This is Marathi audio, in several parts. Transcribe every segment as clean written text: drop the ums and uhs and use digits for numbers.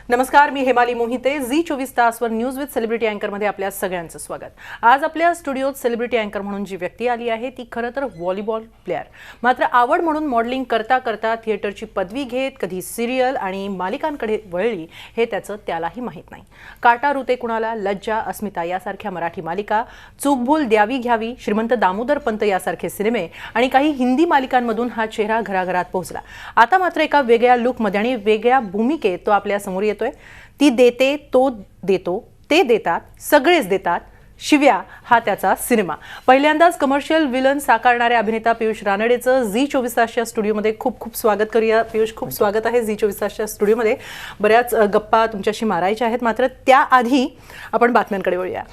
नमस्कार, मी हेमाली मोहिते. झी 24 तासवर न्यूज विथ सेलिब्रिटी अँकरमध्ये आपल्या सगळ्यांचं स्वागत. आज आपल्या स्टुडिओत सेलिब्रिटी अँकर म्हणून जी व्यक्ती आली आहे ती खरं तर व्हॉलीबॉल प्लेअर. मात्र आवड म्हणून मॉडेलिंग करता करता थिएटरची पदवी घेत कधी सिरियल आणि मालिकांकडे वळली हे त्याचं त्यालाही माहीत नाही. काटा रुते कुणाला, लज्जा, अस्मिता यासारख्या मराठी मालिका, चूकभूल द्यावी घ्यावी, श्रीमंत दामोदर पंत यासारखे सिनेमे आणि काही हिंदी मालिकांमधून हा चेहरा घराघरात पोहोचला. आता मात्र एका वेगळ्या लुकमध्ये आणि वेगळ्या भूमिकेत तो आपल्या समोर येतोय. ती देते, तो देतो, ते देतात, सगळेच देतात, शिव्या हा त्याचा सिनेमा. पहिल्यांदाच कमर्शियल विलन साकारणाऱ्या अभिनेता पियुष रानडेचं झी 24 तासच्या स्टुडिओमध्ये खूप खूप स्वागत करूया. पियुष, खूप स्वागत आहे झी 24 तासच्या स्टुडिओमध्ये. बऱ्याच गप्पा तुमच्याशी मारायच्या आहेत, मात्र त्याआधी आपण बातम्यांकडे वळूया.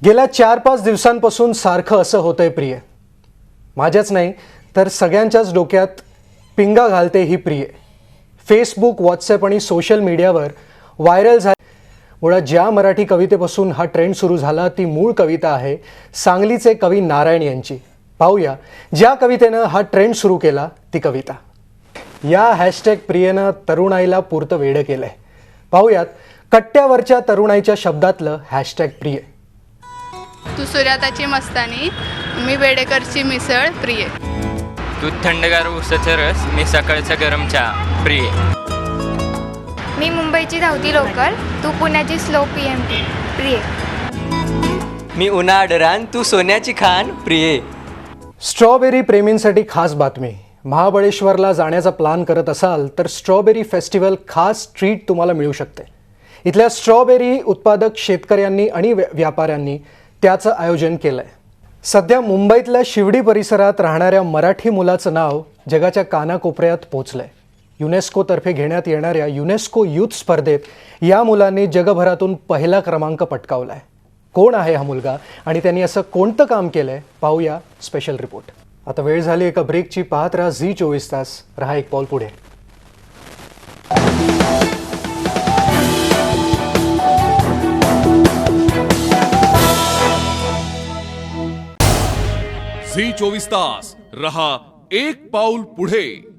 गेल्या 4-5 दिवसांपासून सारखं असं होतंय प्रिय. माझ्याच नाही तर सगळ्यांच्याच डोक्यात पिंगा घालते ही प्रिय. फेसबुक, व्हॉट्सॲप आणि सोशल मीडियावर व्हायरल मुळात ज्या मराठी कवितेपासून हा ट्रेंड सुरू झाला ती मूळ कविता आहे सांगलीचे कवी नारायण यांची. पाहूया ज्या कवितेनं हा ट्रेंड सुरू केला ती कविता. या हॅशटॅग प्रियनं तरुणाईला पुरतं वेडं केलंय. पाहूयात कट्ट्यावरच्या तरुणाईच्या शब्दातलं हॅशटॅग प्रिय. तू सूर्याताची मस्तानी, मी बेडेकरची मिसळ प्रिय. तू थंडगार उसाचा रस, मी सकाळचा गरम चहा प्रिय. मी मुंबईची धावती लोकल, तू पुण्याची स्लो PMT प्रिय. मी उन्हाळ रान, तू सोन्याची खान प्रिये. स्ट्रॉबेरी प्रेमींसाठी खास बातमी. महाबळेश्वरला जाण्याचा प्लॅन करत असाल तर स्ट्रॉबेरी फेस्टिवल खास ट्रीट तुम्हाला मिळू शकते. इथल्या स्ट्रॉबेरी उत्पादक शेतकऱ्यांनी आणि व्यापाऱ्यांनी त्याचं आयोजन केलं आहे. सध्या मुंबईतल्या शिवडी परिसरात राहणाऱ्या मराठी मुलाचं नाव जगाच्या कानाकोपऱ्यात पोचलं आहे. युनेस्कोतर्फे घेण्यात येणाऱ्या युनेस्को यूथ स्पर्धेत या मुलांनी जगभरातून पहिला क्रमांक पटकावला आहे. कोण आहे हा मुलगा आणि त्यांनी असं कोणतं काम केलं आहे पाहूया स्पेशल रिपोर्ट. आता वेळ झाली एका ब्रेकची. पाहत राहा झी 24 तास. रहा एक पाऊल पुढे. झी 24 तास रहा एक पाऊल पुढे.